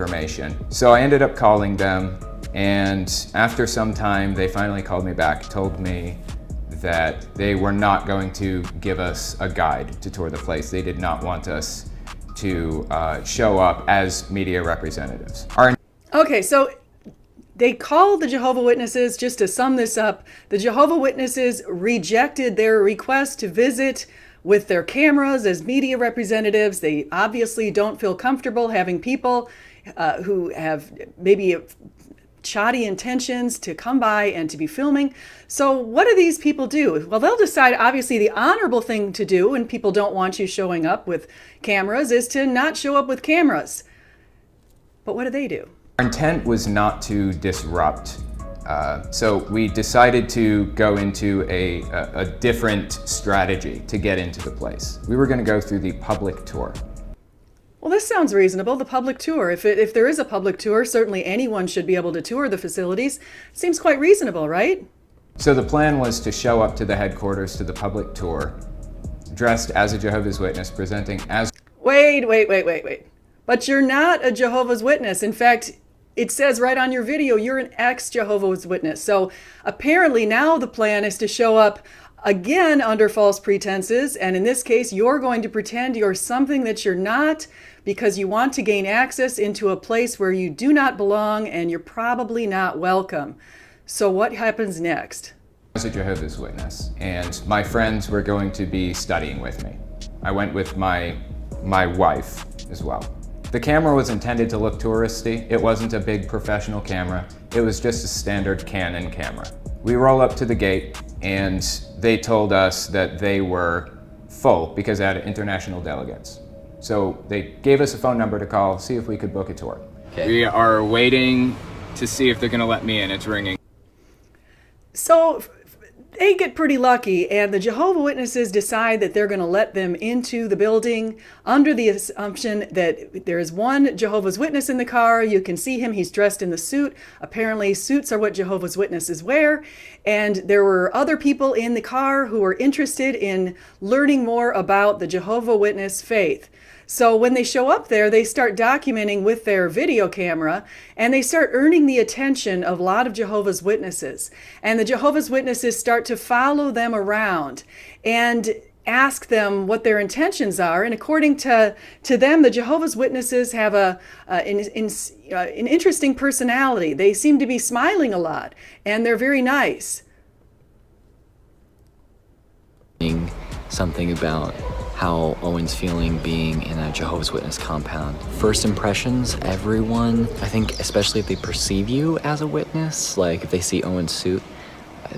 information. So I ended up calling them, and after some time they finally called me back, told me that they were not going to give us a guide to tour the place. They did not want us to show up as media representatives. Okay, so they called the Jehovah Witnesses. Just to sum this up, the Jehovah Witnesses rejected their request to visit with their cameras as media representatives. They obviously don't feel comfortable having people who have maybe shoddy intentions to come by and to be filming. So what do these people do? Well, they'll decide, obviously, the honorable thing to do when people don't want you showing up with cameras is to not show up with cameras. But what do? Our intent was not to disrupt. So we decided to go into a different strategy to get into the place. We were going to go through the public tour. Well, this sounds reasonable, the public tour. If there is a public tour, certainly anyone should be able to tour the facilities. Seems quite reasonable, right? So the plan was to show up to the headquarters to the public tour, dressed as a Jehovah's Witness, presenting as... Wait. But you're not a Jehovah's Witness. In fact, it says right on your video, you're an ex-Jehovah's Witness. So apparently now the plan is to show up again under false pretenses. And in this case, you're going to pretend you're something that you're not because you want to gain access into a place where you do not belong and you're probably not welcome. So what happens next? As a Jehovah's Witness, and my friends were going to be studying with me. I went with my wife as well. The camera was intended to look touristy. It wasn't a big professional camera. It was just a standard Canon camera. We roll up to the gate and they told us that they were full because they had international delegates. So they gave us a phone number to call, see if we could book a tour. Okay. We are waiting to see if they're gonna let me in. It's ringing. So they get pretty lucky, and the Jehovah Witnesses decide that they're going to let them into the building under the assumption that there is one Jehovah's Witness in the car. You can see him. He's dressed in the suit. Apparently, suits are what Jehovah's Witnesses wear. And there were other people in the car who were interested in learning more about the Jehovah Witness faith. So when they show up there, they start documenting with their video camera, and they start earning the attention of a lot of Jehovah's Witnesses. And the Jehovah's Witnesses start to follow them around and ask them what their intentions are. And according to them, the Jehovah's Witnesses have an interesting personality. They seem to be smiling a lot, and they're very nice. Something about how Owen's feeling being in a Jehovah's Witness compound. First impressions, everyone, I think especially if they perceive you as a witness, like if they see Owen's suit,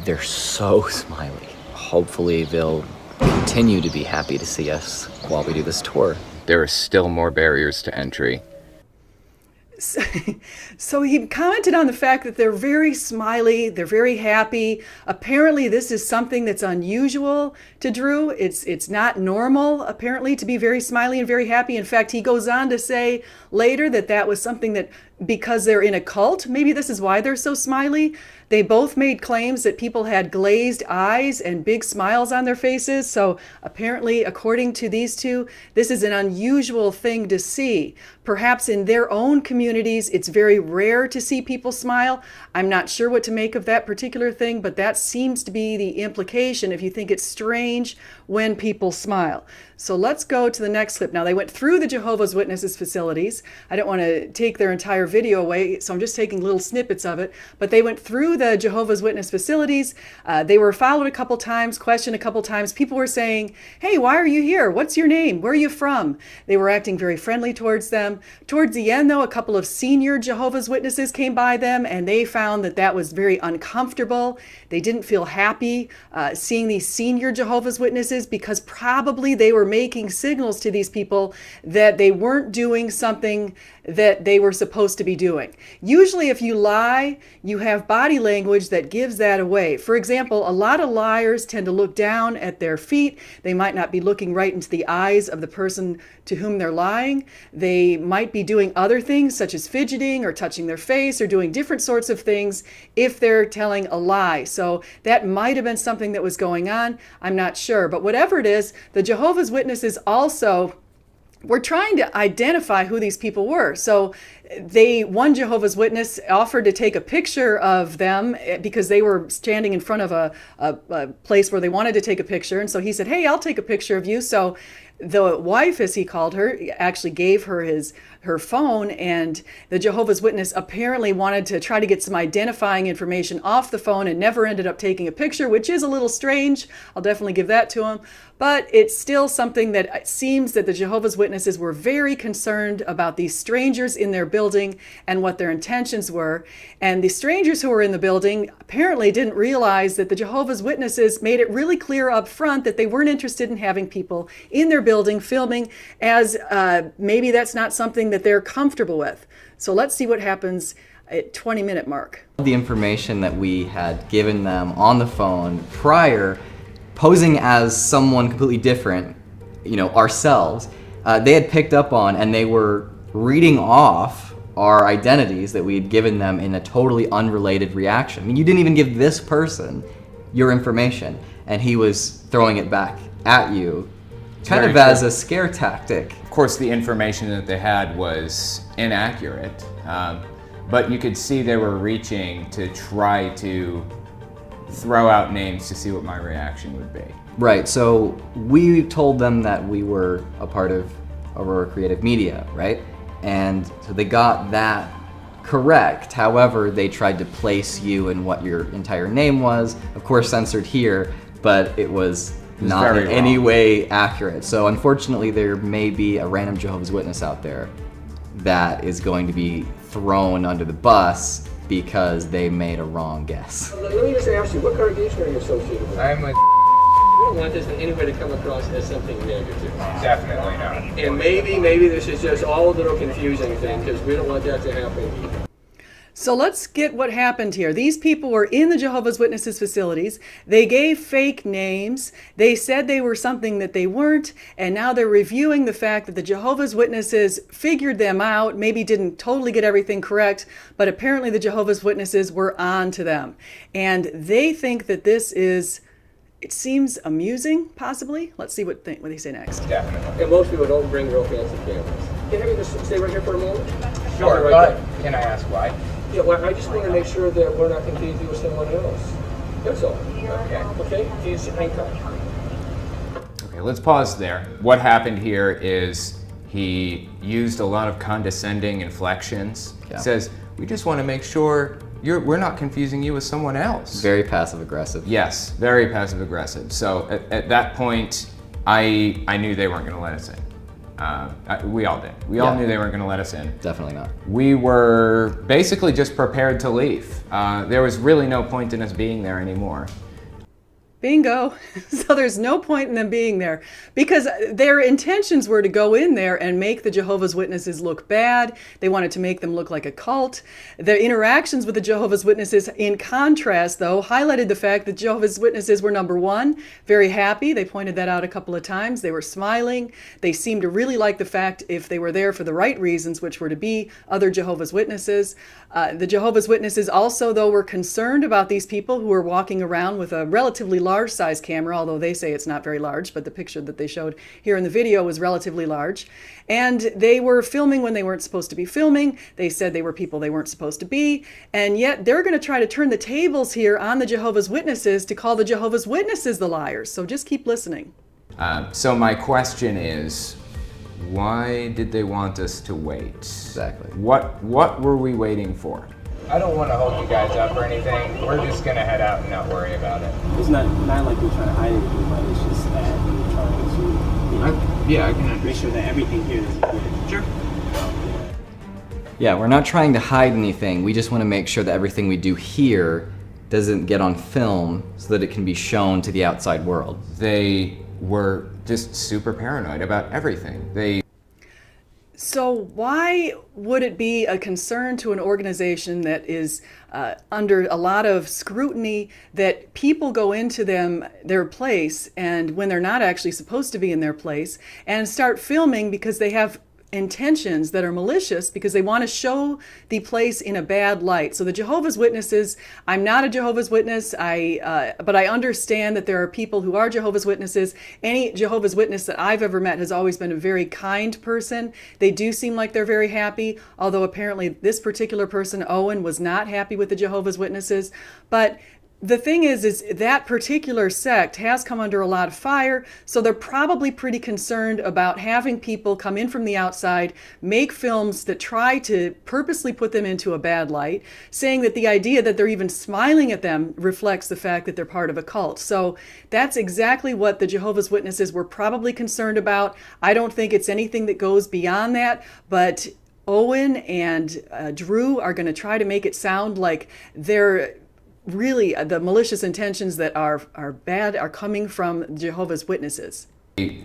they're so smiley. Hopefully they'll continue to be happy to see us while we do this tour. There are still more barriers to entry. So he commented on the fact that they're very smiley, they're very happy. Apparently this is something that's unusual to Drew. It's not normal, apparently, to be very smiley and very happy. In fact, he goes on to say later that that was something that, because they're in a cult, maybe this is why they're so smiley. They both made claims that people had glazed eyes and big smiles on their faces. So apparently, according to these two, this is an unusual thing to see. Perhaps in their own communities, it's very rare to see people smile. I'm not sure what to make of that particular thing, but that seems to be the implication if you think it's strange when people smile. So let's go to the next clip. Now, they went through the Jehovah's Witnesses facilities. I don't want to take their entire video away, so I'm just taking little snippets of it. But they went through the Jehovah's Witness facilities. They were followed a couple times, questioned a couple times. People were saying, hey, why are you here? What's your name? Where are you from? They were acting very friendly towards them. Towards the end, though, a couple of senior Jehovah's Witnesses came by them, and they found that that was very uncomfortable. They didn't feel happy seeing these senior Jehovah's Witnesses because probably they were making signals to these people that they weren't doing something that they were supposed to be doing. Usually if you lie, you have body language that gives that away. For example, a lot of liars tend to look down at their feet. They might not be looking right into the eyes of the person to whom they're lying. They might be doing other things such as fidgeting or touching their face or doing different sorts of things if they're telling a lie. So that might have been something that was going on. I'm not sure. But whatever it is, the Jehovah's Witnesses also were trying to identify who these people were. So one Jehovah's Witness offered to take a picture of them because they were standing in front of a place where they wanted to take a picture. And so he said, hey, I'll take a picture of you. So the wife, as he called her, actually gave her her phone, and the Jehovah's Witness apparently wanted to try to get some identifying information off the phone and never ended up taking a picture, which is a little strange. I'll definitely give that to him. But it's still something that it seems that the Jehovah's Witnesses were very concerned about these strangers in their building and what their intentions were. And the strangers who were in the building apparently didn't realize that the Jehovah's Witnesses made it really clear up front that they weren't interested in having people in their building filming, as maybe that's not something that they're comfortable with. So let's see what happens at 20-minute mark. The information that we had given them on the phone prior, posing as someone completely different, ourselves, they had picked up on, and they were reading off our identities that we had given them in a totally unrelated reaction. I mean, you didn't even give this person your information, and he was throwing it back at you, kind of as a scare tactic. Of course, the information that they had was inaccurate, but you could see they were reaching to try to throw out names to see what my reaction would be. Right, so we told them that we were a part of Aurora Creative Media, right? And so they got that correct. However, they tried to place you in what your entire name was, of course censored here, but it was not in any way accurate. So unfortunately, there may be a random Jehovah's Witness out there that is going to be thrown under the bus because they made a wrong guess. Let me just ask you, what congregation are you associated with? I'm with. We don't want this in any way to come across as something negative. Definitely not. And maybe this is just all a little confusing thing, because we don't want that to happen either. So let's get what happened here. These people were in the Jehovah's Witnesses facilities. They gave fake names. They said they were something that they weren't. And now they're reviewing the fact that the Jehovah's Witnesses figured them out, maybe didn't totally get everything correct, but apparently the Jehovah's Witnesses were on to them. And they think that this is, it seems amusing, possibly. Let's see what they say next. Definitely. And most people don't bring real fancy cameras. Can you just stay right here for a moment? Sure, Right but can I ask why? Yeah, well, I just want to make sure that we're not confusing you with someone else. That's all. Okay. Okay? Please hang tight. Okay, let's pause there. What happened here is he used a lot of condescending inflections. Yeah. He says, we just want to make sure we're not confusing you with someone else. Very passive aggressive. Yes, very passive aggressive. So at that point, I knew they weren't going to let us in. We all did. We all knew they weren't going to let us in. Definitely not. We were basically just prepared to leave. There was really no point in us being there anymore. Bingo. So there's no point in them being there, because their intentions were to go in there and make the Jehovah's Witnesses look bad. They wanted to make them look like a cult. Their interactions with the Jehovah's Witnesses, in contrast, though, highlighted the fact that Jehovah's Witnesses were, number one, very happy. They pointed that out a couple of times. They were smiling. They seemed to really like the fact, if they were there for the right reasons, which were to be other Jehovah's Witnesses. The Jehovah's Witnesses also, though, were concerned about these people who were walking around with a relatively large size camera, although they say it's not very large, but the picture that they showed here in the video was relatively large. And they were filming when they weren't supposed to be filming. They said they were people they weren't supposed to be. And yet they're going to try to turn the tables here on the Jehovah's Witnesses to call the Jehovah's Witnesses the liars. So just keep listening. So my question is, why did they want us to wait? Exactly. What were we waiting for? I don't want to hold you guys up or anything. We're just gonna head out and not worry about it. It's not like we're trying to hide anything, but it's just that we're trying to I can make sure that everything here is good. Sure. Yeah, we're not trying to hide anything. We just want to make sure that everything we do here doesn't get on film so that it can be shown to the outside world. They were just super paranoid about everything. So why would it be a concern to an organization that is under a lot of scrutiny that people go into their place, and when they're not actually supposed to be in their place, and start filming because they have intentions that are malicious because they want to show the place in a bad light. So the Jehovah's Witnesses, I'm not a Jehovah's Witness, but I understand that there are people who are Jehovah's Witnesses. Any Jehovah's Witness that I've ever met has always been a very kind person. They do seem like they're very happy, although apparently this particular person, Owen, was not happy with the Jehovah's Witnesses. But the thing is that particular sect has come under a lot of fire, so they're probably pretty concerned about having people come in from the outside, make films that try to purposely put them into a bad light, saying that the idea that they're even smiling at them reflects the fact that they're part of a cult. So that's exactly what the Jehovah's Witnesses were probably concerned about. I don't think it's anything that goes beyond that, but Owen and Drew are going to try to make it sound like they're really the malicious intentions that are bad are coming from Jehovah's Witnesses. We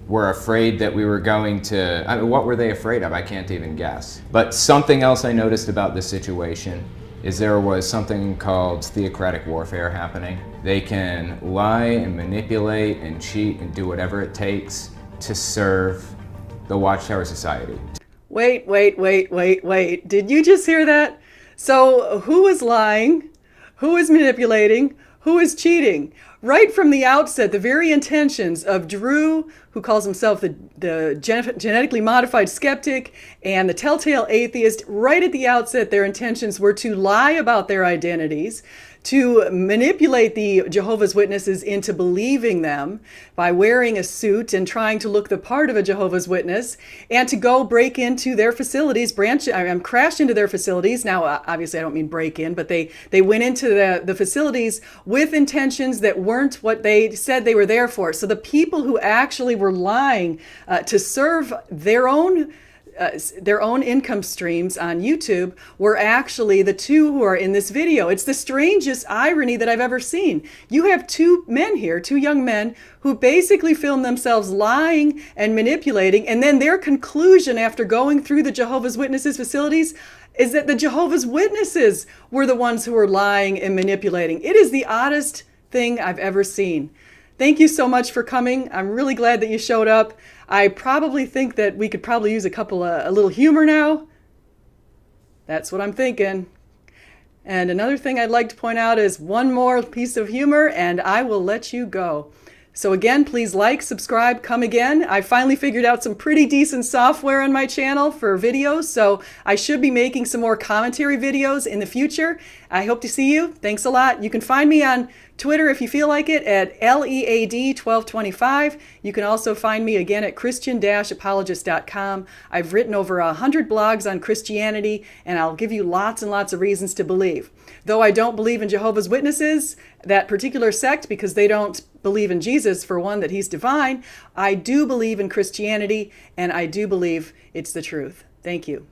were afraid that we were going to, I mean, what were they afraid of? I can't even guess. But something else I noticed about this situation is there was something called theocratic warfare happening. They can lie and manipulate and cheat and do whatever it takes to serve the Watchtower Society. Wait. Did you just hear that? So who is lying? Who is manipulating? Who is cheating? Right from the outset, the very intentions of Drew, who calls himself the genetically modified skeptic, and the telltale atheist, right at the outset, their intentions were to lie about their identities, to manipulate the Jehovah's Witnesses into believing them by wearing a suit and trying to look the part of a Jehovah's Witness, and to go break into their facilities, crash into their facilities. Now, obviously, I don't mean break in, but they went into the facilities with intentions that weren't what they said they were there for. So the people who actually were lying to serve their own income streams on YouTube were actually the two who are in this video. It's the strangest irony that I've ever seen. You have two young men who basically film themselves lying and manipulating, and then their conclusion after going through the Jehovah's Witnesses facilities is that the Jehovah's Witnesses were the ones who were lying and manipulating. It is the oddest thing I've ever seen. Thank you so much for coming. I'm really glad that you showed up. I probably think that we could probably use a little humor now. That's what I'm thinking. And another thing I'd like to point out is one more piece of humor and I will let you go. So again, please like, subscribe, come again. I finally figured out some pretty decent software on my channel for videos, so I should be making some more commentary videos in the future. I hope to see you. Thanks a lot. You can find me on Twitter if you feel like it at LEAD1225. You can also find me again at Christian-apologist.com. I've written over 100 blogs on Christianity, and I'll give you lots and lots of reasons to believe. Though I don't believe in Jehovah's Witnesses, that particular sect, because they don't believe in Jesus, for one, that he's divine, I do believe in Christianity, and I do believe it's the truth. Thank you.